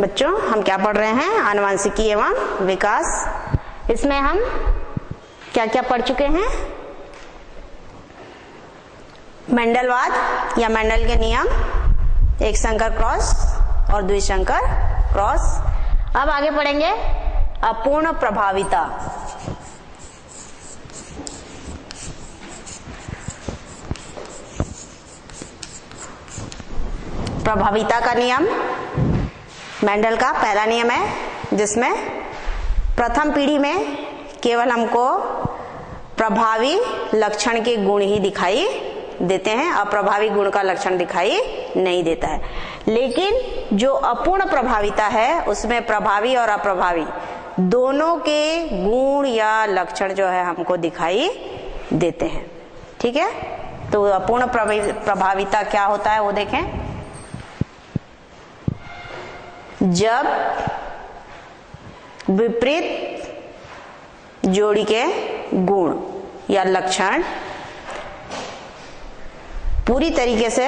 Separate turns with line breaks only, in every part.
बच्चों हम क्या पढ़ रहे हैं? आनुवंशिकी एवं विकास। इसमें हम क्या क्या पढ़ चुके हैं? मेंडलवाद या मेंडल के नियम, एक संकर क्रॉस और द्विसंकर क्रॉस। अब आगे पढ़ेंगे अपूर्ण प्रभाविता। प्रभाविता का नियम मेंडल का पहला नियम है, जिसमें प्रथम पीढ़ी में केवल हमको प्रभावी लक्षण के गुण ही दिखाई देते हैं, अप्रभावी गुण का लक्षण दिखाई नहीं देता है। लेकिन जो अपूर्ण प्रभाविता है उसमें प्रभावी और अप्रभावी दोनों के गुण या लक्षण जो है हमको दिखाई देते हैं। ठीक है, तो अपूर्ण प्रभाविता क्या होता है वो देखें। जब विपरीत जोड़ी के गुण या लक्षण पूरी तरीके से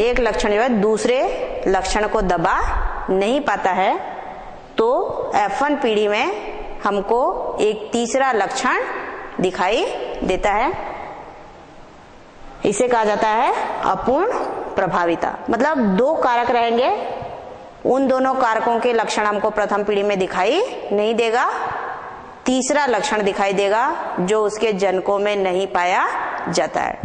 एक लक्षण जो है दूसरे लक्षण को दबा नहीं पाता है, तो F1 पीढ़ी में हमको एक तीसरा लक्षण दिखाई देता है। इसे कहा जाता है अपूर्ण प्रभाविता। मतलब दो कारक रहेंगे, उन दोनों कारकों के लक्षण हमको प्रथम पीढ़ी में दिखाई नहीं देगा, तीसरा लक्षण दिखाई देगा जो उसके जनकों में नहीं पाया जाता है।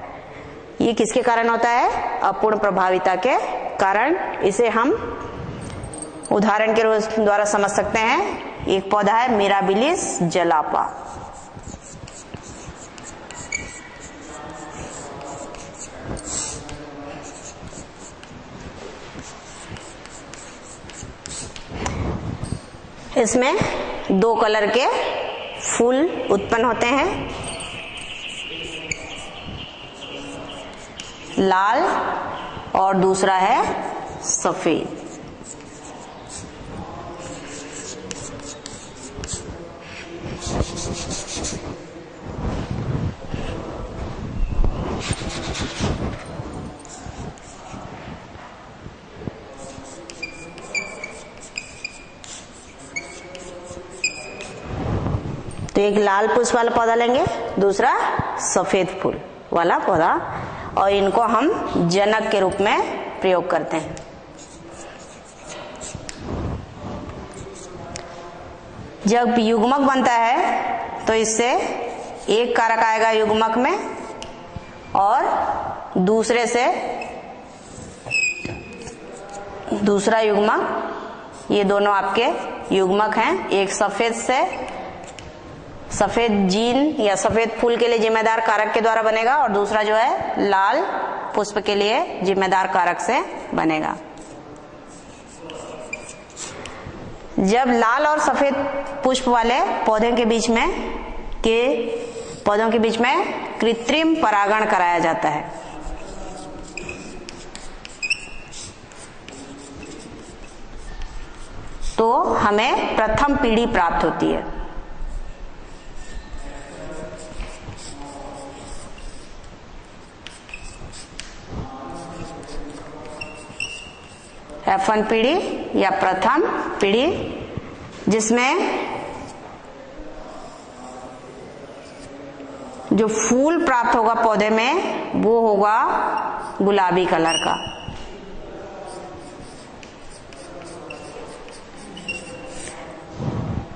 ये किसके कारण होता है? अपूर्ण प्रभाविता के कारण। इसे हम उदाहरण के द्वारा समझ सकते हैं। एक पौधा है मिराबिलिस जलापा। इसमें दो कलर के फूल उत्पन्न होते हैं, लाल और दूसरा है सफेद। तो एक लाल पुष्प वाला पौधा लेंगे, दूसरा सफेद फूल वाला पौधा, और इनको हम जनक के रूप में प्रयोग करते हैं। जब युग्मक बनता है तो इससे एक कारक आएगा युग्मक में और दूसरे से दूसरा युग्मक। ये दोनों आपके युग्मक हैं। एक सफेद से सफेद जीन या सफेद फूल के लिए जिम्मेदार कारक के द्वारा बनेगा, और दूसरा जो है लाल पुष्प के लिए जिम्मेदार कारक से बनेगा। जब लाल और सफेद पुष्प वाले पौधों के बीच में कृत्रिम परागण कराया जाता है, तो हमें प्रथम पीढ़ी प्राप्त होती है। F1 पीढ़ी या प्रथम पीढ़ी, जिसमें जो फूल प्राप्त होगा पौधे में वो होगा गुलाबी कलर का।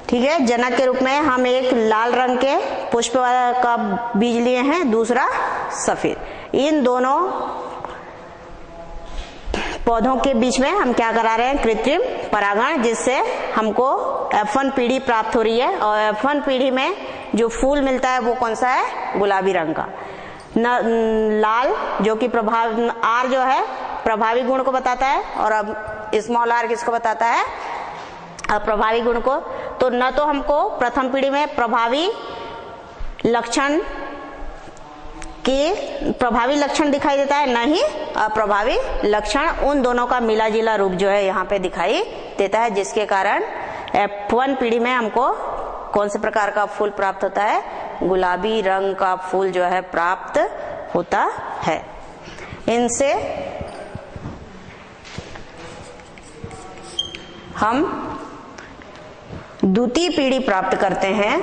ठीक है, जनक के रूप में हम एक लाल रंग के पुष्प का बीज लिए हैं, दूसरा सफेद। इन दोनों पौधों के बीच में हम क्या करा रहे हैं? कृत्रिम परागण, जिससे हमको F1 पीढ़ी प्राप्त हो रही है। और F1 पीढ़ी में जो फूल मिलता है वो कौन सा है? गुलाबी रंग का। लाल जो कि R जो है प्रभावी गुण को बताता है, और अब स्मॉल r किसको बताता है? अप्रभावी गुण को। तो न तो हमको प्रथम पीढ़ी में प्रभावी लक्षण दिखाई देता है, न ही अप्रभावी लक्षण। उन दोनों का मिला जिला रूप जो है यहाँ पे दिखाई देता है, जिसके कारण F1 पीढ़ी में हमको कौन से प्रकार का फूल प्राप्त होता है? गुलाबी रंग का फूल जो है प्राप्त होता है। इनसे हम द्वितीय पीढ़ी प्राप्त करते हैं।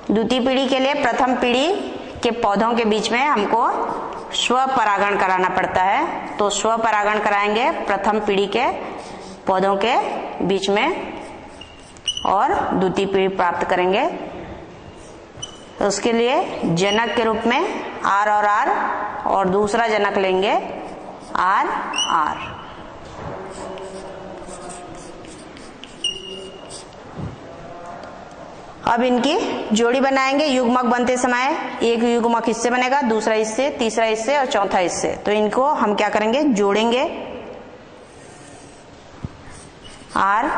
द्वितीय पीढ़ी के लिए प्रथम पीढ़ी के पौधों के बीच में हमको स्वपरागण कराना पड़ता है, तो स्वपरागण कराएंगे प्रथम पीढ़ी के पौधों के बीच में और द्वितीय पीढ़ी प्राप्त करेंगे। तो उसके लिए जनक के रूप में आर और दूसरा जनक लेंगे आर। अब इनकी जोड़ी बनाएंगे। युग्मक बनते समय एक युग्मक इससे बनेगा, दूसरा इससे, तीसरा इससे और चौथा इससे। तो इनको हम क्या करेंगे, जोड़ेंगे। आर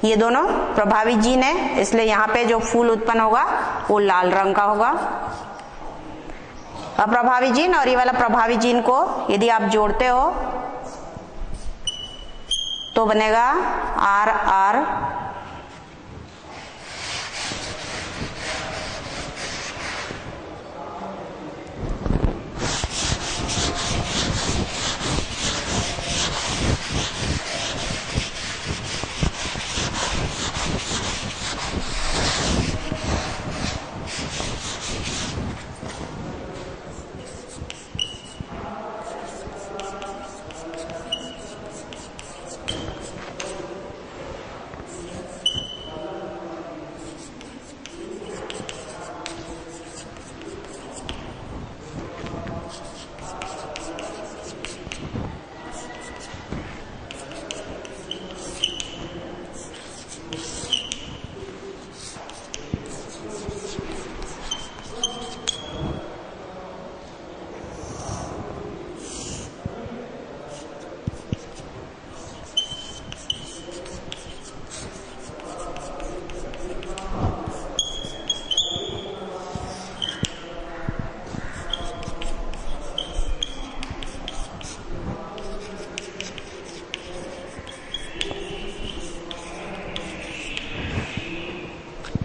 ये दोनों प्रभावी जीन है, इसलिए यहाँ पे जो फूल उत्पन्न होगा वो लाल रंग का होगा। अप्रभावी जीन और ये वाला प्रभावी जीन को यदि आप जोड़ते हो तो बनेगा आर।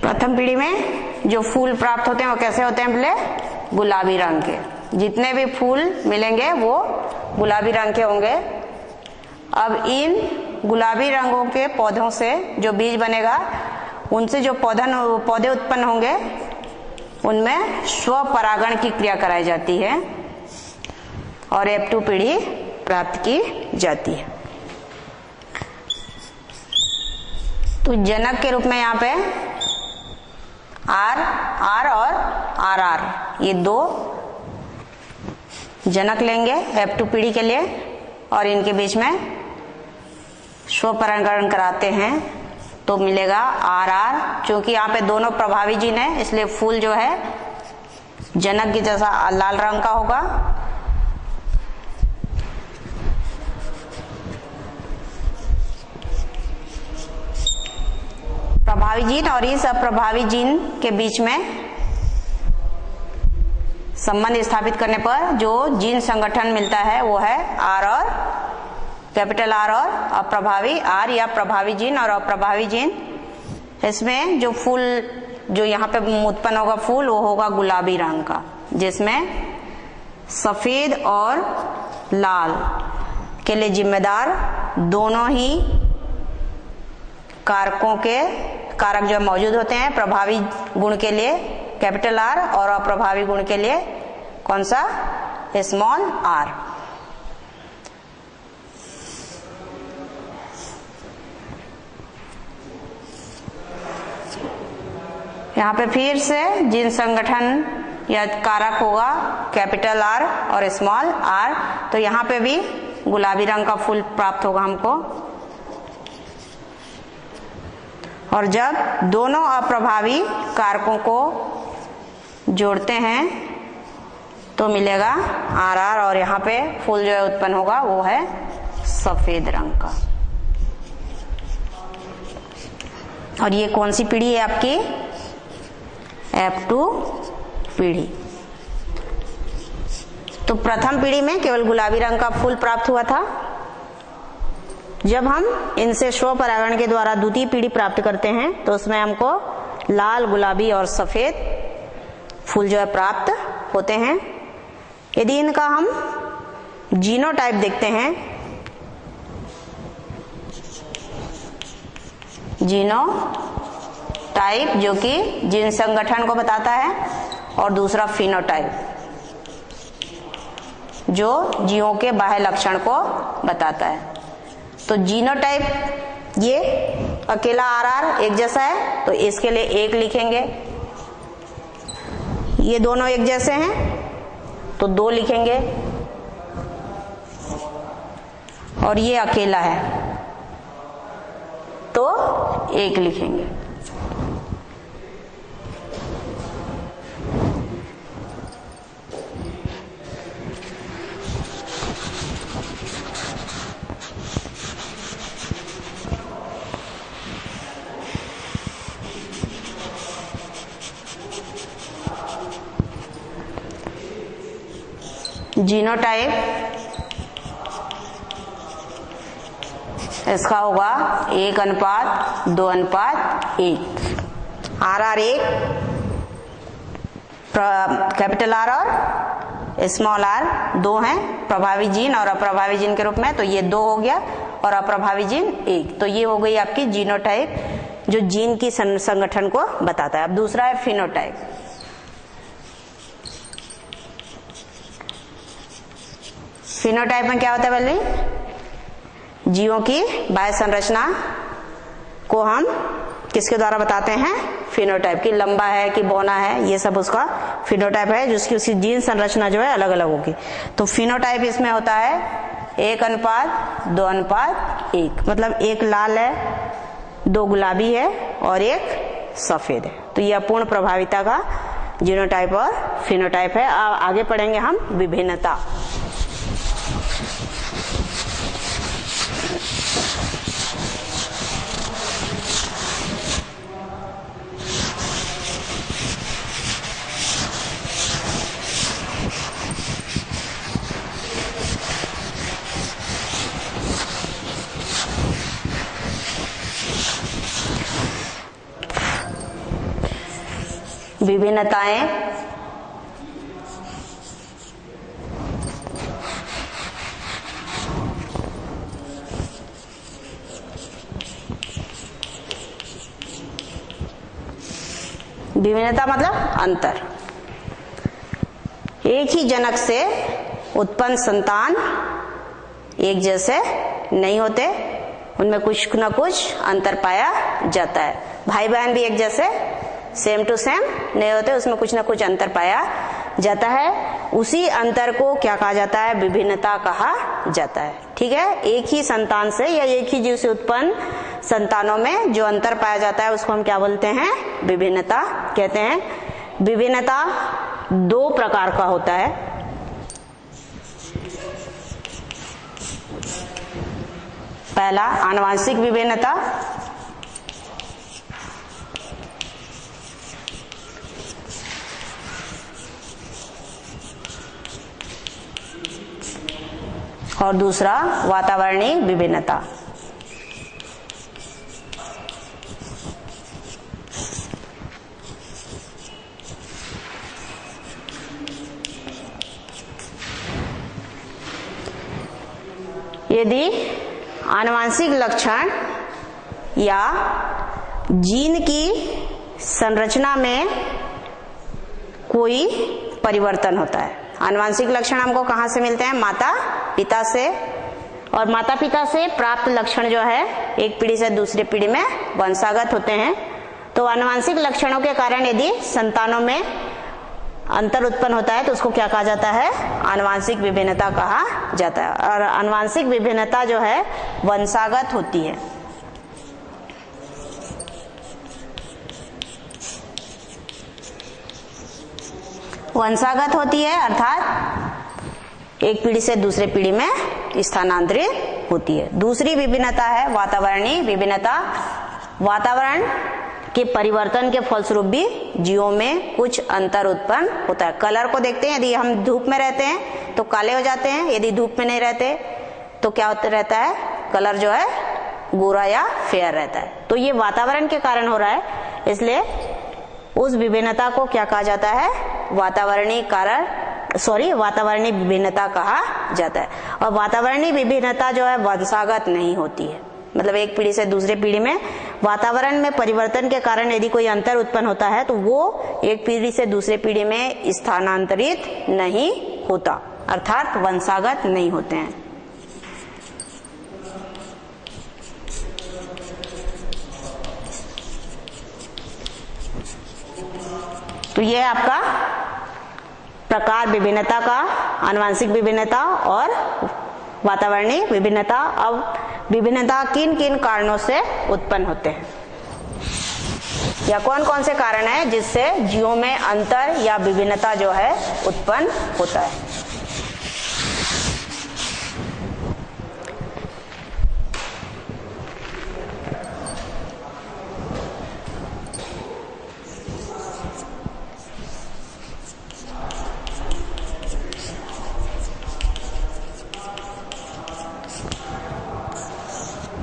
प्रथम पीढ़ी में जो फूल प्राप्त होते हैं वो कैसे होते हैं, पहले गुलाबी रंग के। जितने भी फूल मिलेंगे वो गुलाबी रंग के होंगे। अब इन गुलाबी रंगों के पौधों से जो बीज बनेगा, उनसे जो पौधे उत्पन्न होंगे उनमें स्वपरागण की क्रिया कराई जाती है और F2 पीढ़ी प्राप्त की जाती है। तो जनक के रूप में यहाँ पे आर और आर ये दो जनक लेंगे F2 पीढ़ी के लिए और इनके बीच में स्वपरागण कराते हैं तो मिलेगा आर। क्योंकि यहाँ पे दोनों प्रभावी जीन है इसलिए फूल जो है जनक की जैसा लाल रंग का होगा। प्रभावी जीन और इस अप्रभावी जीन के बीच में संबंध स्थापित करने पर जो जीन संगठन मिलता है वो है आर और कैपिटल आर और अप्रभावी आर या प्रभावी जीन और अप्रभावी जीन। इसमें जो फूल जो यहाँ पे उत्पन्न होगा फूल वो होगा गुलाबी रंग का, जिसमें सफेद और लाल के लिए जिम्मेदार दोनों ही कारक जो मौजूद होते हैं। प्रभावी गुण के लिए कैपिटल आर और अप्रभावी गुण के लिए कौन सा, स्मॉल आर। यहाँ पे फिर से जीन संगठन या कारक होगा कैपिटल आर और स्मॉल आर। तो यहाँ पे भी गुलाबी रंग का फूल प्राप्त होगा हमको। और जब दोनों अप्रभावी कारकों को जोड़ते हैं तो मिलेगा आर और यहाँ पे फूल जो है उत्पन्न होगा वो है सफेद रंग का। और ये कौन सी पीढ़ी है आपकी, F2 पीढ़ी। तो प्रथम पीढ़ी में केवल गुलाबी रंग का फूल प्राप्त हुआ था। जब हम इनसे स्वपरागण के द्वारा द्वितीय पीढ़ी प्राप्त करते हैं तो उसमें हमको लाल, गुलाबी और सफेद फूल जो है प्राप्त होते हैं। यदि इनका हम जीनोटाइप देखते हैं, जीनोटाइप जो कि जीन संगठन को बताता है, और दूसरा फिनोटाइप जो जीवों के बाह्य लक्षण को बताता है। तो जीनोटाइप ये अकेला RR एक जैसा है तो इसके लिए 1 लिखेंगे, ये दोनों एक जैसे हैं तो 2 लिखेंगे, और ये अकेला है तो 1 लिखेंगे। जीनोटाइप इसका होगा 1:2:1। RR 1, कैपिटल R और स्मॉल r 2 हैं प्रभावी जीन और अप्रभावी जीन के रूप में, तो ये 2 हो गया, और अप्रभावी जीन 1। तो ये हो गई आपकी जीनोटाइप जो जीन की संगठन को बताता है। अब दूसरा है फिनोटाइप। फिनोटाइप में क्या होता है? पहले जीवों की बाह्य संरचना को हम किसके द्वारा बताते हैं? फिनोटाइप की। लंबा है कि बौना है, ये सब उसका फिनोटाइप है, जिसकी उसकी जीन संरचना जो है अलग अलग होगी। तो फिनोटाइप इसमें होता है 1:2:1, मतलब 1 लाल है, 2 गुलाबी है और 1 सफेद है। तो ये अपूर्ण प्रभाविता का जीनोटाइप और फिनोटाइप है। आगे पढ़ेंगे हम विभिन्नता। विभिन्नताएं विभिन्नता मतलब अंतर। एक ही जनक से उत्पन्न संतान एक जैसे नहीं होते, उनमें कुछ न कुछ अंतर पाया जाता है। भाई बहन भी एक जैसे सेम टू सेम नहीं होते, उसमें कुछ ना कुछ अंतर पाया जाता है। उसी अंतर को क्या कहा जाता है? विभिन्नता कहा जाता है। ठीक है, एक ही संतान से या एक ही जीव से उत्पन्न संतानों में जो अंतर पाया जाता है उसको हम क्या बोलते हैं? विभिन्नता कहते हैं। विभिन्नता 2 प्रकार का होता है। पहला आनुवंशिक विभिन्नता, और दूसरा वातावरणीय विभिन्नता। यदि आनुवंशिक लक्षण या जीन की संरचना में कोई परिवर्तन होता है। आनुवंशिक लक्षण हमको कहाँ से मिलते हैं? माता पिता से, और माता पिता से प्राप्त लक्षण जो है एक पीढ़ी से दूसरी पीढ़ी में वंशागत होते हैं। तो आनुवंशिक लक्षणों के कारण यदि संतानों में अंतर उत्पन्न होता है तो उसको क्या कहा जाता है? आनुवंशिक विभिन्नता कहा जाता है। और आनुवंशिक विभिन्नता जो है वंशागत होती है। वंशागत होती है अर्थात एक पीढ़ी से दूसरे पीढ़ी में स्थानांतरित होती है। दूसरी विभिन्नता है वातावरणीय विभिन्नता। वातावरण के परिवर्तन के फलस्वरूप भी जीवों में कुछ अंतर उत्पन्न होता है। कलर को देखते हैं, यदि हम धूप में रहते हैं तो काले हो जाते हैं, यदि धूप में नहीं रहते तो क्या होता रहता है? कलर जो है गोरा या फेयर रहता है। तो ये वातावरण के कारण हो रहा है, इसलिए उस विभिन्नता को क्या कहा जाता है? वातावरणीय वातावरणीय विभिन्नता कहा जाता है। और वातावरणीय विभिन्नता जो है वंशागत नहीं होती है, मतलब एक पीढ़ी से दूसरे पीढ़ी में वातावरण में परिवर्तन के कारण यदि कोई अंतर उत्पन्न होता है तो वो एक पीढ़ी से दूसरे पीढ़ी में स्थानांतरित नहीं होता, अर्थात वंशागत नहीं होते हैं। तो ये आपका प्रकार विभिन्नता का, आनुवंशिक विभिन्नता और वातावरणीय विभिन्नता। अब विभिन्नता किन किन कारणों से उत्पन्न होते हैं या कौन कौन से कारण हैं जिससे जीवों में अंतर या विभिन्नता जो है उत्पन्न होता है।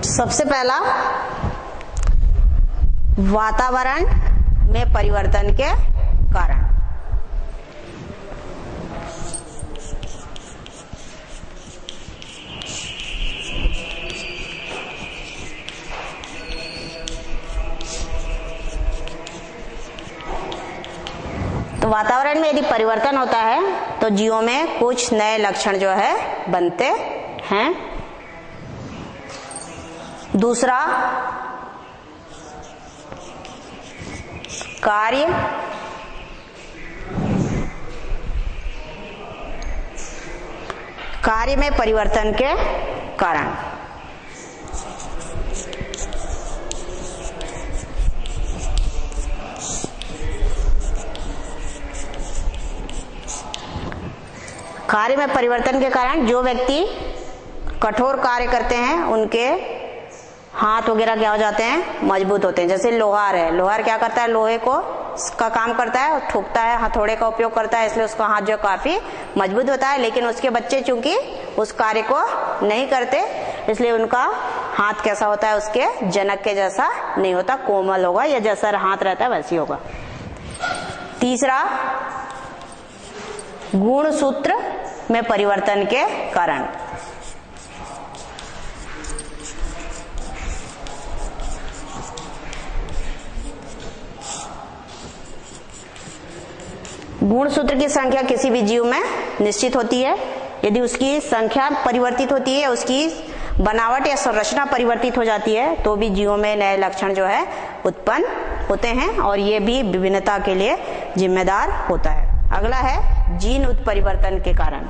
सबसे पहला वातावरण में परिवर्तन के कारण। तो वातावरण में यदि परिवर्तन होता है तो जीवों में कुछ नए लक्षण जो है बनते हैं। दूसरा, कार्य में परिवर्तन के कारण। कार्य में परिवर्तन के कारण जो व्यक्ति कठोर कार्य करते हैं उनके हाथ वगैरह क्या हो जाते हैं, मजबूत होते हैं। जैसे लोहार है, लोहार क्या करता है, लोहे को का काम करता है, ठोकता है, हथौड़े का उपयोग करता है, इसलिए उसका हाथ जो काफी मजबूत होता है। लेकिन उसके बच्चे चूंकि उस कार्य को नहीं करते इसलिए उनका हाथ कैसा होता है, उसके जनक के जैसा नहीं होता, कोमल होगा या जैसा हाथ रहता है वैसी होगा। तीसरा, गुणसूत्र में परिवर्तन के कारण। गुणसूत्र की संख्या किसी भी जीव में निश्चित होती है। यदि उसकी संख्या परिवर्तित होती है, उसकी बनावट या संरचना परिवर्तित हो जाती है तो भी जीवों में नए लक्षण जो है उत्पन्न होते हैं और ये भी विभिन्नता के लिए जिम्मेदार होता है। अगला है जीन उत्परिवर्तन के कारण।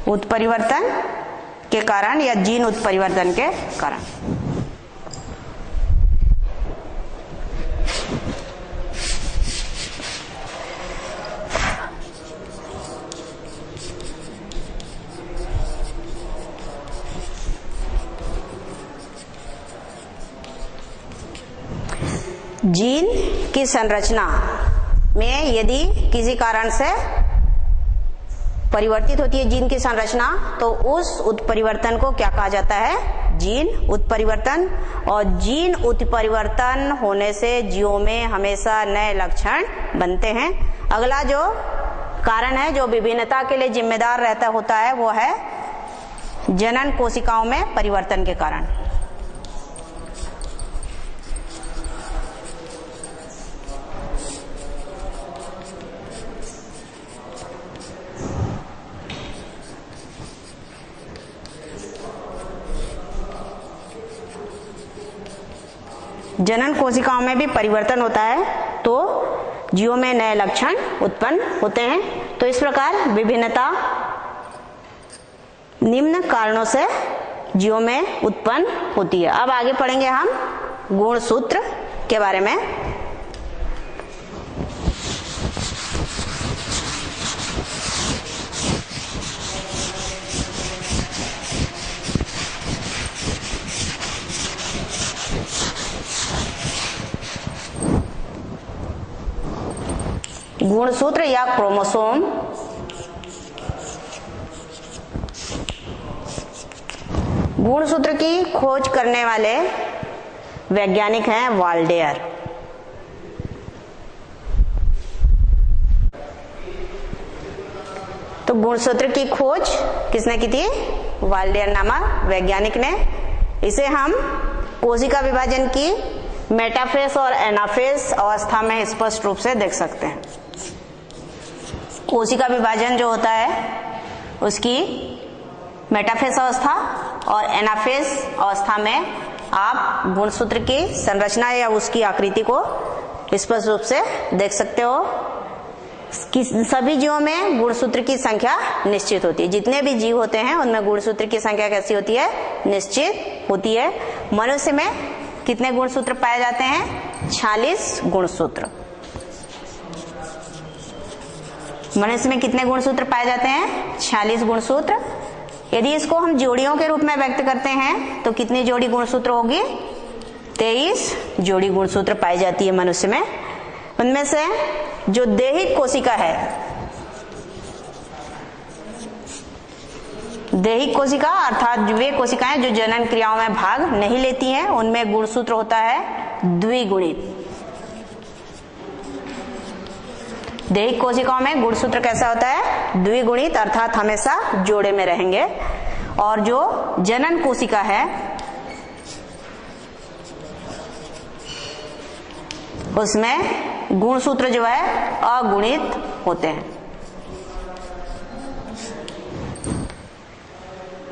उत्परिवर्तन के कारण या जीन उत्परिवर्तन के कारण। जीन की संरचना में यदि किसी कारण से परिवर्तित होती है जीन की संरचना तो उस उत्परिवर्तन को क्या कहा जाता है, जीन उत्परिवर्तन। और जीन उत्परिवर्तन होने से जीवों में हमेशा नए लक्षण बनते हैं। अगला जो कारण है जो विभिन्नता के लिए जिम्मेदार रहता होता है वो है जनन कोशिकाओं में परिवर्तन के कारण। जनन कोशिकाओं में भी परिवर्तन होता है तो जीवों में नए लक्षण उत्पन्न होते हैं। तो इस प्रकार विभिन्नता निम्न कारणों से जीवों में उत्पन्न होती है। अब आगे पढ़ेंगे हम गुणसूत्र के बारे में। गुणसूत्र या क्रोमोसोम गुणसूत्र की खोज करने वाले वैज्ञानिक हैं वाल्डेयर। तो गुणसूत्र की खोज किसने की थी? वाल्डेयर नामक वैज्ञानिक ने। इसे हम कोशिका विभाजन की मेटाफेज और एनाफेज अवस्था में स्पष्ट रूप से देख सकते हैं। कोशिका विभाजन जो होता है उसकी मेटाफेज अवस्था और एनाफेज अवस्था में आप गुणसूत्र की संरचना या उसकी आकृति को स्पष्ट रूप से देख सकते हो। सभी जीवों में गुणसूत्र की संख्या निश्चित होती है। जितने भी जीव होते हैं उनमें गुणसूत्र की संख्या कैसी होती है? निश्चित होती है। मनुष्य में कितने गुणसूत्र पाए जाते हैं? 46 गुणसूत्र। मनुष्य में कितने गुणसूत्र पाए जाते हैं? 46 गुणसूत्र। यदि इसको हम जोड़ियों के रूप में व्यक्त करते हैं तो कितनी जोड़ी गुणसूत्र होगी? 23 जोड़ी गुणसूत्र पाई जाती है मनुष्य में। उनमें से जो दैहिक कोशिका है, दैहिक कोशिका अर्थात वे कोशिकाएं जो जनन क्रियाओं में भाग नहीं लेती हैं, उनमें गुणसूत्र होता है द्विगुणित। दैहिक कोशिकाओं में गुणसूत्र कैसा होता है? द्विगुणित, अर्थात हमेशा जोड़े में रहेंगे। और जो जनन कोशिका है उसमें गुणसूत्र जो है अगुणित होते हैं।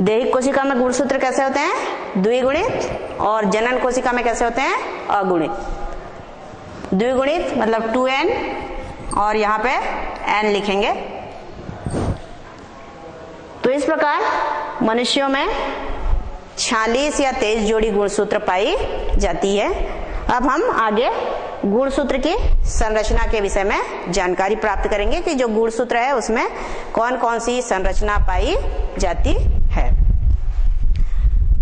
दैहिक कोशिका में गुणसूत्र कैसे होते हैं? द्विगुणित। और जनन कोशिका में कैसे होते हैं? अगुणित। द्विगुणित मतलब 2n और यहाँ पे n लिखेंगे। तो इस प्रकार मनुष्यों में 46 या 23 जोड़ी गुणसूत्र पाई जाती है। अब हम आगे गुणसूत्र की संरचना के विषय में जानकारी प्राप्त करेंगे कि जो गुणसूत्र है उसमें कौन कौन सी संरचना पाई जाती है।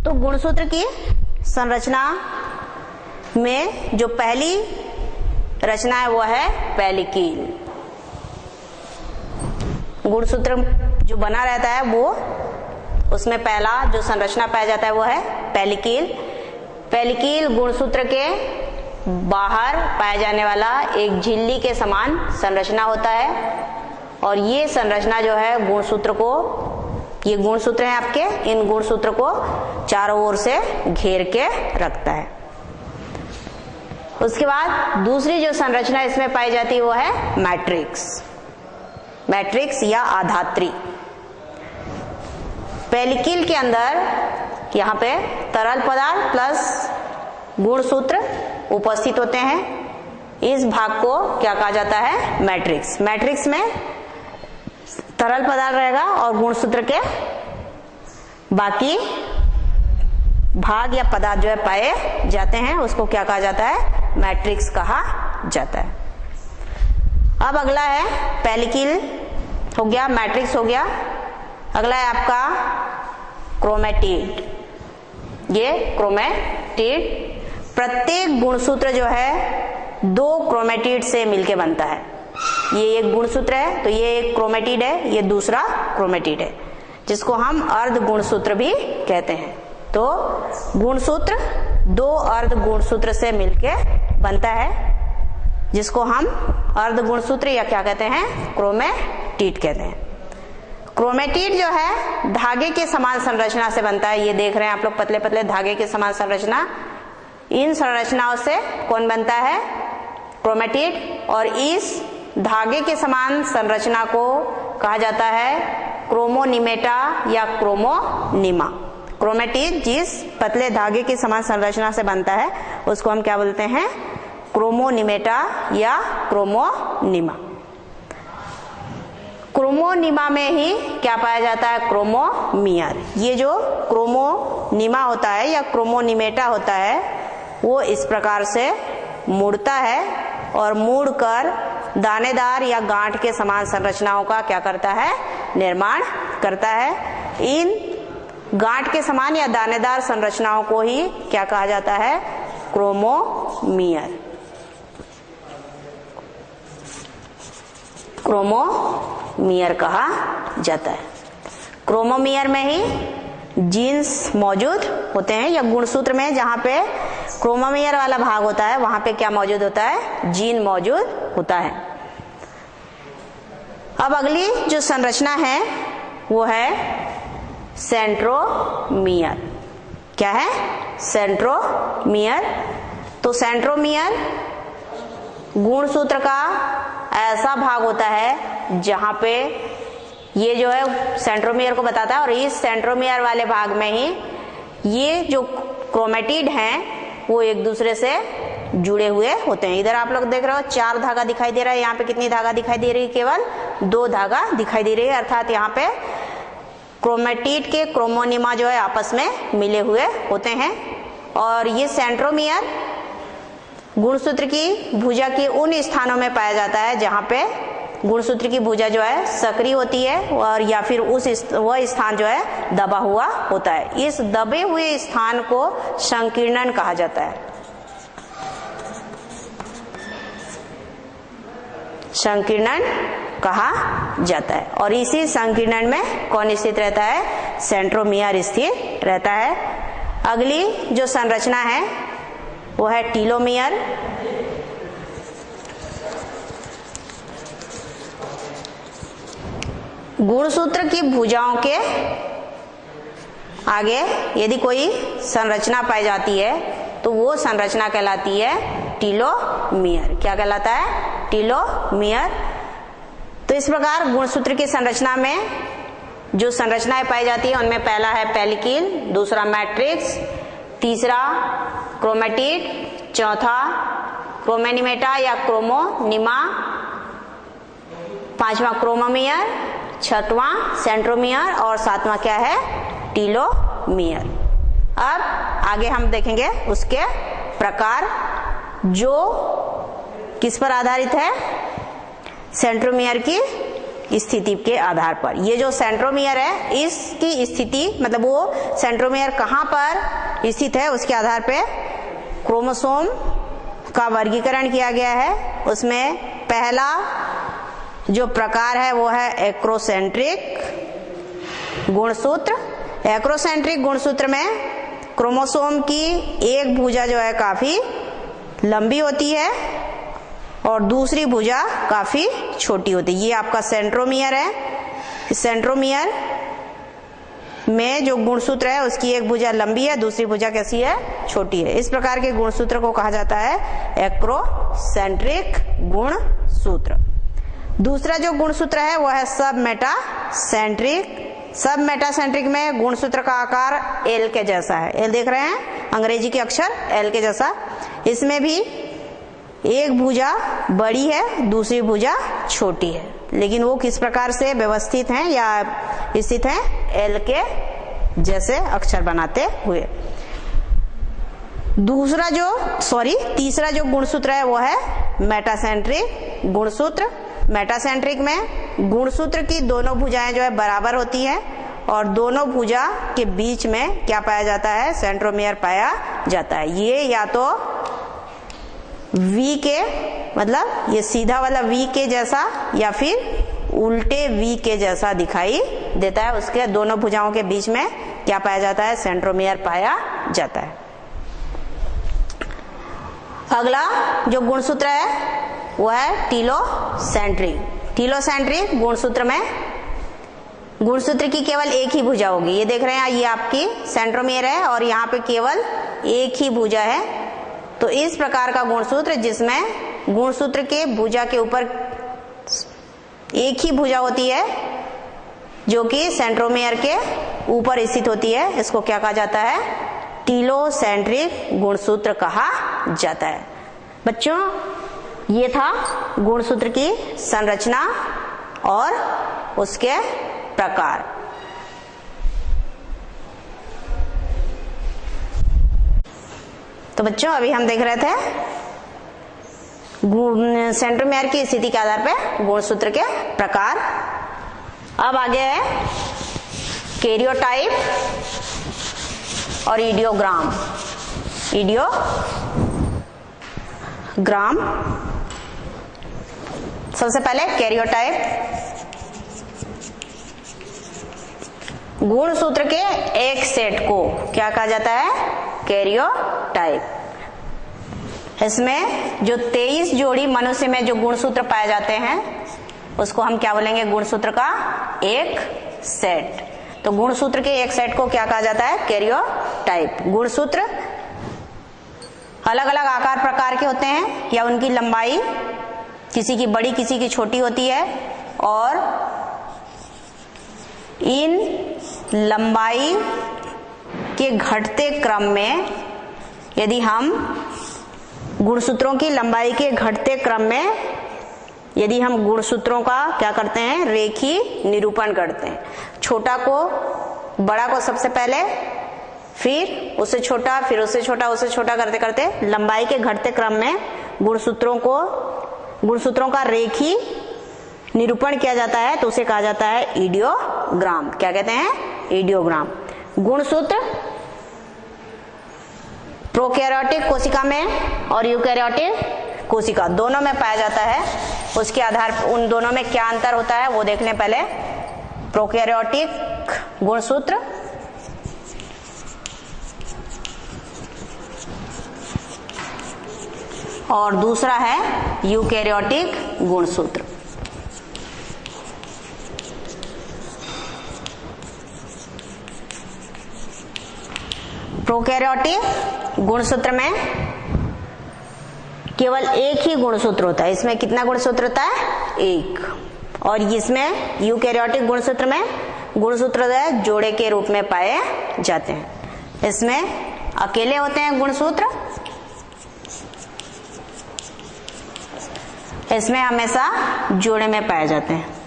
तो गुणसूत्र की संरचना में जो पहली रचना है वो है पेलिकील। गुणसूत्र जो बना रहता है वो उसमें पहला जो संरचना पाया जाता है वो है पेलिकील। पेलिकील गुणसूत्र के बाहर पाया जाने वाला एक झिल्ली के समान संरचना होता है। और ये संरचना जो है गुणसूत्र को, ये गुणसूत्र है आपके, इन गुणसूत्र को चारों ओर से घेर के रखता है। उसके बाद दूसरी जो संरचना इसमें पाई जाती है वो है मैट्रिक्स। मैट्रिक्स या आधात्री। पेलिकील के अंदर यहाँ पे तरल पदार्थ प्लस गुणसूत्र उपस्थित होते हैं। इस भाग को क्या कहा जाता है? मैट्रिक्स। मैट्रिक्स में तरल पदार्थ रहेगा और गुणसूत्र के बाकी भाग या पदार्थ जो है पाए जाते हैं, उसको क्या कहा जाता है? मैट्रिक्स कहा जाता है। अब अगला है पेलिकील हो गया, मैट्रिक्स हो गया। अगला है आपका क्रोमेटिड। ये क्रोमेटिड, प्रत्येक गुणसूत्र जो है 2 क्रोमेटिड से मिलके बनता है। ये एक गुणसूत्र है तो ये एक क्रोमेटिड है, ये दूसरा क्रोमेटिड है, जिसको हम अर्ध गुणसूत्र भी कहते हैं। तो गुणसूत्र 2 अर्ध गुणसूत्र से मिलके बनता है, जिसको हम अर्ध गुणसूत्र या क्या कहते हैं? क्रोमेटिड कहते हैं। क्रोमेटिड जो है धागे के समान संरचना से बनता है। ये देख रहे हैं आप लोग पतले पतले धागे के समान संरचना। इन संरचनाओं से कौन बनता है? क्रोमेटिड। और इस धागे के समान संरचना को कहा जाता है क्रोमोनिमेटा या क्रोमोनिमा। क्रोमेटिड जिस पतले धागे के समान संरचना से बनता है उसको हम क्या बोलते हैं? क्रोमोनिमेटा या क्रोमोनिमा। क्रोमोनिमा में ही क्या पाया जाता है? क्रोमोमियर। ये जो क्रोमोनिमा होता है या क्रोमोनिमेटा होता है वो इस प्रकार से मुड़ता है और मुड़कर दानेदार या गांठ के समान संरचनाओं का क्या करता है? निर्माण करता है। इन गांठ के समान या दानेदार संरचनाओं को ही क्या कहा जाता है? क्रोमोमियर। क्रोमोमियर कहा जाता है। क्रोमोमियर में ही जीन्स मौजूद होते हैं या गुणसूत्र में जहां पे क्रोमोमेयर वाला भाग होता है वहां पे क्या मौजूद होता है, जीन मौजूद होता है। अब अगली जो संरचना है वो है सेंट्रोमियर। क्या है, सेंट्रोमियर। तो सेंट्रोमियर गुणसूत्र का ऐसा भाग होता है जहां पे ये जो है सेंट्रोमियर को बताता है, और इस सेंट्रोमियर वाले भाग में ही ये जो क्रोमेटिड हैं वो एक दूसरे से जुड़े हुए होते हैं। इधर आप लोग देख रहे हो 4 धागा दिखाई दे रहा है, यहाँ पे कितनी धागा दिखाई दे रही है, केवल 2 धागा दिखाई दे रही है, अर्थात यहाँ पे क्रोमेटिड के क्रोमोनिमा जो है आपस में मिले हुए होते हैं। और ये सेंट्रोमियर गुणसूत्र की भुजा के उन स्थानों में पाया जाता है जहां पे गुणसूत्र की भुजा जो है सक्रिय होती है, और या फिर वह स्थान जो है दबा हुआ होता है। इस दबे हुए स्थान को संकीर्णन कहा जाता है। संकीर्णन कहा जाता है। और इसी संकीर्णन में कौन स्थित रहता है, सेंट्रोमियर स्थित रहता है। अगली जो संरचना है वो है टीलोमियर। गुणसूत्र की भुजाओं के आगे यदि कोई संरचना पाई जाती है तो वो संरचना कहलाती है टीलोमियर। क्या कहलाता है, टीलोमियर। तो इस प्रकार गुणसूत्र की संरचना में जो संरचनाएं पाई जाती है उनमें पहला है पेलिकिल, दूसरा मैट्रिक्स, तीसरा क्रोमेटिड, चौथा क्रोमेनिमेटा या क्रोमोनिमा, पांचवा क्रोमोमियर, छठवां सेंट्रोमियर और सातवां क्या है, टीलोमियर। अब आगे हम देखेंगे उसके प्रकार जो किस पर आधारित है, सेंट्रोमियर की स्थिति के आधार पर। ये जो सेंट्रोमियर है इसकी स्थिति मतलब वो सेंट्रोमियर कहां पर स्थित है उसके आधार पे क्रोमोसोम का वर्गीकरण किया गया है। उसमें पहला जो प्रकार है वो है एक्रोसेंट्रिक गुणसूत्र। एक्रोसेंट्रिक गुणसूत्र में क्रोमोसोम की एक भुजा जो है काफी लंबी होती है और दूसरी भुजा काफी छोटी होती है। ये आपका सेंट्रोमियर है। सेंट्रोमियर में जो गुणसूत्र है उसकी एक भुजा लंबी है, दूसरी भुजा कैसी है, छोटी है। इस प्रकार के गुणसूत्र को कहा जाता है एक्रोसेंट्रिक गुणसूत्र। दूसरा जो गुणसूत्र है वो है सब मेटासेंट्रिक। सब मेटासेंट्रिक में गुणसूत्र का आकार एल के जैसा है। एल देख रहे हैं, अंग्रेजी के अक्षर एल के जैसा। इसमें भी एक भुजा बड़ी है, दूसरी भुजा छोटी है, लेकिन वो किस प्रकार से व्यवस्थित हैं या स्थित हैं, एल के जैसे अक्षर बनाते हुए। तीसरा जो गुणसूत्र है वो है मेटासेंट्रिक गुणसूत्र। मेटासेंट्रिक में गुणसूत्र की दोनों भुजाएं जो है बराबर होती हैं और दोनों भुजा के बीच में क्या पाया जाता है, सेंट्रोमियर पाया जाता है। ये या तो वी के मतलब ये सीधा वाला वी के जैसा या फिर उल्टे वी के जैसा दिखाई देता है। उसके दोनों भुजाओं के बीच में क्या पाया जाता है, सेंट्रोमियर पाया जाता है। अगला जो गुणसूत्र है वो है टीलोसेंट्रिक। टीलोसेंट्रिक गुणसूत्र में गुणसूत्र की केवल एक ही भुजा होगी। ये देख रहे हैं, ये आपकी सेंट्रोमियर है और यहाँ पे केवल एक ही भुजा है। तो इस प्रकार का गुणसूत्र जिसमें गुणसूत्र के भुजा के ऊपर एक ही भुजा होती है जो कि सेंट्रोमियर के ऊपर स्थित होती है, इसको क्या कहा जाता है, टीलोसेंट्रिक गुणसूत्र कहा जाता है। बच्चों ये था गुणसूत्र की संरचना और उसके प्रकार। तो बच्चों अभी हम देख रहे थे सेंट्रोमियर की स्थिति के आधार पे गुणसूत्र के प्रकार। अब आगे है कैरियोटाइप और इडियोग्राम। इडियोग्राम सबसे पहले कैरियोटाइप, गुणसूत्र के एक सेट को क्या कहा जाता है, कैरियोटाइप। इसमें जो 23 जोड़ी मनुष्य में जो गुणसूत्र पाए जाते हैं उसको हम क्या बोलेंगे, गुणसूत्र का एक सेट। तो गुणसूत्र के एक सेट को क्या कहा जाता है, कैरियोटाइप। गुणसूत्र अलग अलग आकार प्रकार के होते हैं या उनकी लंबाई किसी की बड़ी किसी की छोटी होती है, और इन लंबाई के घटते क्रम में यदि हम गुणसूत्रों की लंबाई के घटते क्रम में यदि हम गुणसूत्रों का क्या करते हैं, रेखीय निरूपण करते हैं। छोटा को बड़ा को सबसे पहले, फिर उससे छोटा, फिर उससे छोटा, उससे छोटा करते करते लंबाई के घटते क्रम में गुणसूत्रों का रेखीय निरूपण किया जाता है, तो उसे कहा जाता है इडियोग्राम। क्या कहते हैं, इडियोग्राम। गुणसूत्र प्रोकैरियोटिक कोशिका में और यूकैरियोटिक कोशिका दोनों में पाया जाता है। उसके आधार पर उन दोनों में क्या अंतर होता है वो देख लें पहले। प्रोकैरियोटिक गुणसूत्र और दूसरा है यूकैरियोटिक गुणसूत्र। प्रोकैरियोटिक गुणसूत्र में केवल एक ही गुणसूत्र होता है। इसमें कितना गुणसूत्र होता है, एक। और इसमें यूकैरियोटिक गुणसूत्र में गुणसूत्र जोड़े के रूप में पाए जाते हैं। इसमें अकेले होते हैं गुणसूत्र, इसमें हमेशा जोड़े में पाए जाते हैं।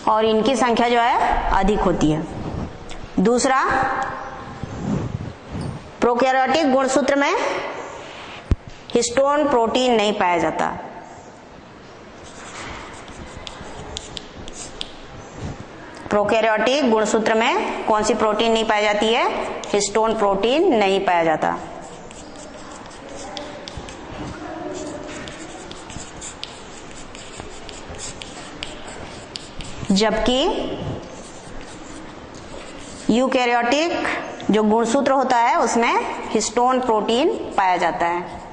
और इनकी संख्या जो है अधिक होती है। दूसरा, प्रोकैरियोटिक गुणसूत्र में हिस्टोन प्रोटीन नहीं पाया जाता। प्रोकैरियोटिक गुणसूत्र में कौन सी प्रोटीन नहीं पाई जाती है, हिस्टोन प्रोटीन नहीं पाया जाता। जबकि यूकैरियोटिक जो गुणसूत्र होता है उसमें हिस्टोन प्रोटीन पाया जाता है।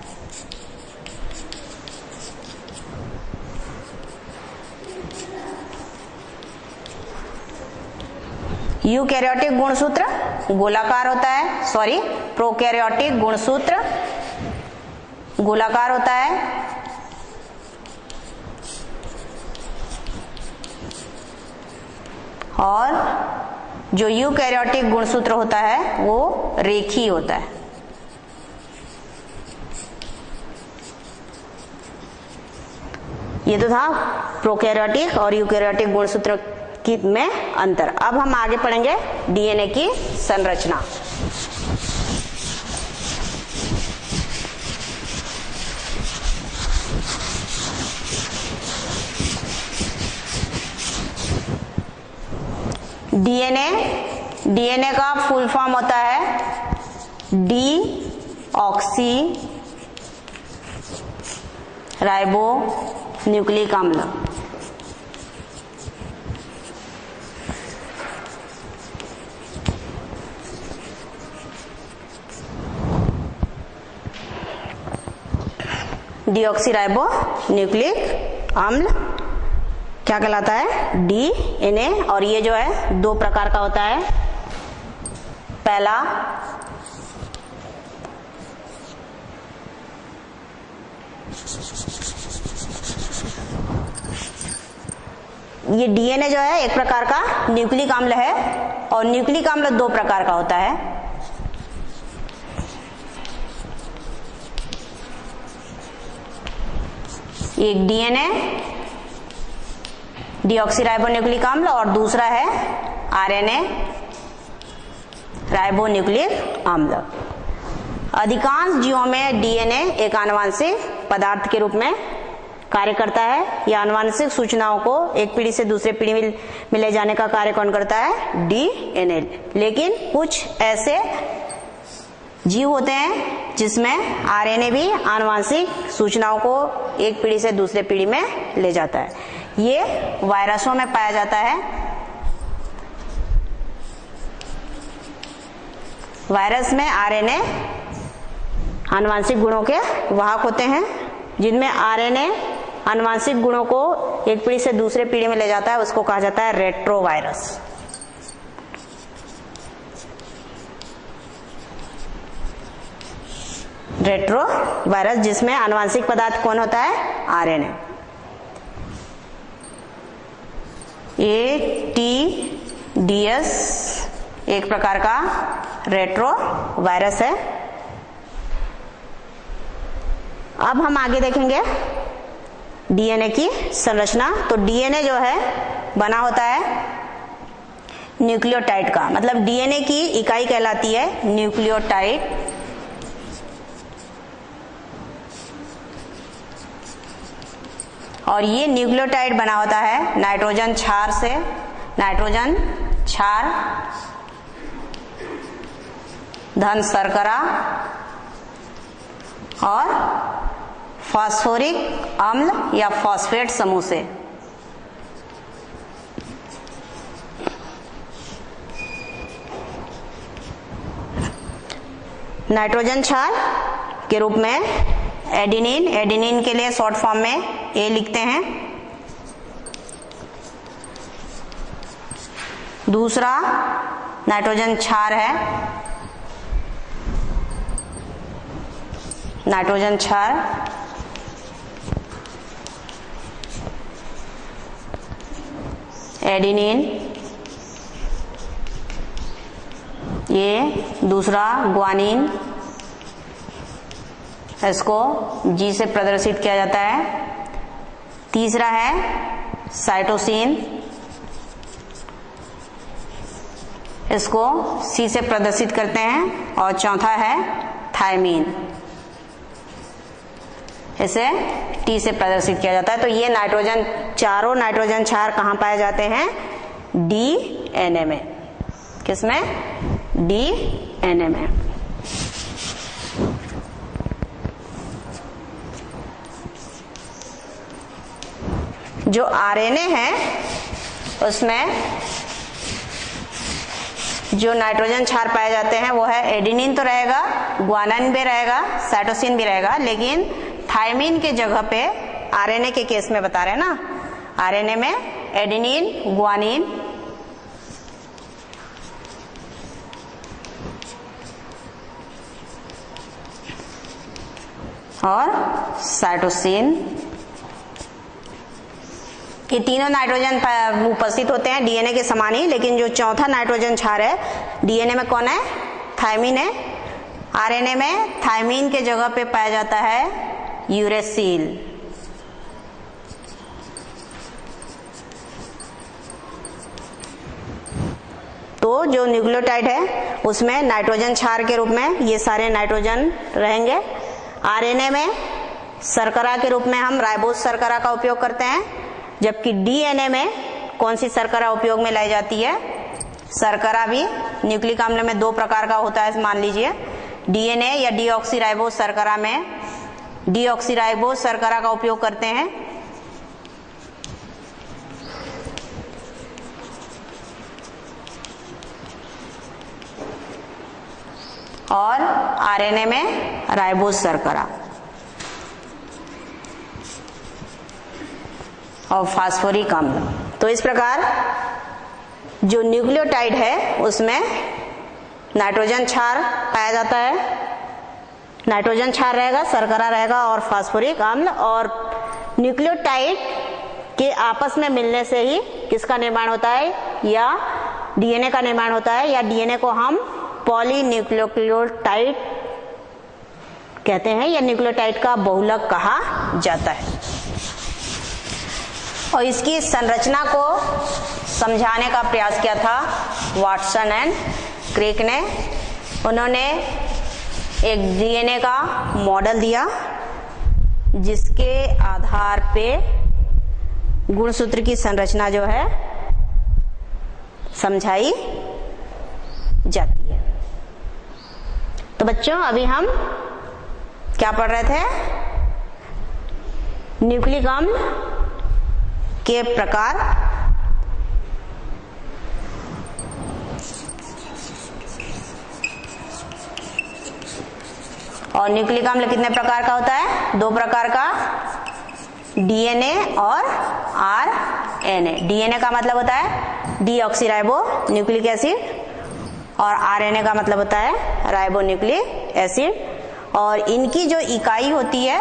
यूकैरियोटिक गुणसूत्र गोलाकार होता है, प्रोकैरियोटिक गुणसूत्र गोलाकार होता है, और जो यूकैरियोटिक गुणसूत्र होता है वो रेखीय होता है। ये तो था प्रोकैरियोटिक और यूकैरियोटिक गुणसूत्र में अंतर। अब हम आगे पढ़ेंगे डीएनए की संरचना। डीएनए का फुल फॉर्म होता है डीऑक्सी राइबो न्यूक्लिक अम्ल। डीऑक्सी राइबो न्यूक्लिक अम्ल क्या कहलाता है, डीएनए। और ये जो है दो प्रकार का होता है। पहला ये डीएनए जो है एक प्रकार का न्यूक्लिक अम्ल है, और न्यूक्लिक अम्ल दो प्रकार का होता है। एक डीएनए डीऑक्सीराइबोन्यूक्लिक अम्ल और दूसरा है आरएनए राइबोन्यूक्लिक अम्ल। अधिकांश जीवों में डीएनए एक आनुवंशिक पदार्थ के रूप में कार्य करता है। यह आनुवंशिक सूचनाओं को एक पीढ़ी से दूसरे पीढ़ी में ले जाने का कार्य कौन करता है, डीएनए। लेकिन कुछ ऐसे जीव होते हैं जिसमें आरएनए भी आनुवंशिक सूचनाओं को एक पीढ़ी से दूसरे पीढ़ी में ले जाता है। ये वायरसों में पाया जाता है। वायरस में आरएनए आनुवांशिक गुणों के वाहक होते हैं, जिनमें आरएनए आनुवांशिक गुणों को एक पीढ़ी से दूसरे पीढ़ी में ले जाता है, उसको कहा जाता है रेट्रोवायरस। रेट्रोवायरस जिसमें आनुवांशिक पदार्थ कौन होता है? आरएनए। ATDS एक प्रकार का रेट्रोवायरस है। अब हम आगे देखेंगे डीएनए की संरचना। तो डीएनए जो है बना होता है न्यूक्लियोटाइड का, मतलब डीएनए की इकाई कहलाती है न्यूक्लियोटाइड। और ये न्यूक्लियोटाइड बना होता है नाइट्रोजन क्षार से। नाइट्रोजन क्षार धन शर्करा और फास्फोरिक अम्ल या फॉस्फेट समूह से। नाइट्रोजन क्षार के रूप में एडिनिन, एडिनिन के लिए शॉर्ट फॉर्म में ए लिखते हैं। दूसरा नाइट्रोजन क्षार है नाइट्रोजन क्षार एडिनिन, ये दूसरा ग्वानिन, इसको जी से प्रदर्शित किया जाता है। तीसरा है साइटोसिन, इसको सी से प्रदर्शित करते हैं। और चौथा है थायमीन, इसे टी से प्रदर्शित किया जाता है। तो ये नाइट्रोजन, चारों नाइट्रोजन क्षार कहाँ पाए जाते हैं? डीएनए में। किसमें? डीएनए में। जो आरएनए है उसमें जो नाइट्रोजन क्षार पाए जाते हैं वो है एडिनिन तो रहेगा, ग्वानिन भी रहेगा, साइटोसिन भी रहेगा, लेकिन थायमीन के जगह पे आरएनए के केस में बता रहे हैं ना, आरएनए में एडिनिन, ग्वानिन और साइटोसिन, ये तीनों नाइट्रोजन उपस्थित होते हैं डीएनए के समान ही। लेकिन जो चौथा नाइट्रोजन क्षार है डीएनए में कौन है? थायमीन है। आरएनए में थायमीन के जगह पे पाया जाता है यूरेसिल। तो जो न्यूक्लियोटाइड है उसमें नाइट्रोजन क्षार के रूप में ये सारे नाइट्रोजन रहेंगे। आरएनए में शर्करा के रूप में हम राइबोस शर्करा का उपयोग करते हैं, जबकि डीएनए में कौन सी शर्करा उपयोग में लाई जाती है? शर्करा भी न्यूक्लिक अम्ल में दो प्रकार का होता है, मान लीजिए डीएनए या डीऑक्सीराइबोस शर्करा में डीऑक्सीराइबोस शर्करा का उपयोग करते हैं। और आरएनए में राइबोस शर्करा और फास्फोरिक अम्ल। तो इस प्रकार जो न्यूक्लियोटाइड है उसमें नाइट्रोजन क्षार पाया जाता है, नाइट्रोजन क्षार रहेगा, शर्करा रहेगा और फास्फोरिक अम्ल। और न्यूक्लियोटाइड के आपस में मिलने से ही किसका निर्माण होता है? या डीएनए का निर्माण होता है, या डीएनए को हम पॉलीन्यूक्लियोटाइड कहते हैं, या न्यूक्लियोटाइड का बहुलक कहा जाता है। और इसकी संरचना को समझाने का प्रयास किया था वाटसन एंड क्रिक ने। उन्होंने एक डीएनए का मॉडल दिया जिसके आधार पे गुणसूत्र की संरचना जो है समझाई जाती है। तो बच्चों अभी हम क्या पढ़ रहे थे? न्यूक्लिक अम्ल के प्रकार और न्यूक्लिक अम्ल कितने प्रकार का होता है? 2 प्रकार का, डीएनए और आरएनए। डीएनए का मतलब होता है डीऑक्सीराइबो न्यूक्लिक एसिड और आरएनए का मतलब होता है राइबो न्यूक्लिक एसिड और इनकी जो इकाई होती है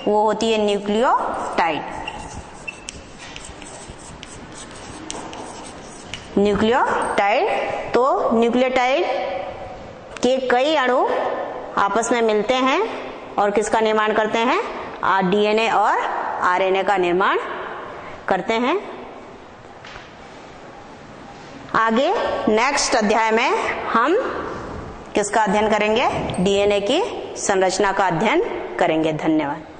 वो होती है न्यूक्लियोटाइड। न्यूक्लियोटाइड, तो न्यूक्लियोटाइड के कई अणु आपस में मिलते हैं और किसका निर्माण करते हैं? डीएनए और आरएनए का निर्माण करते हैं। आगे नेक्स्ट अध्याय में हम किसका अध्ययन करेंगे? डीएनए की संरचना का अध्ययन करेंगे। धन्यवाद।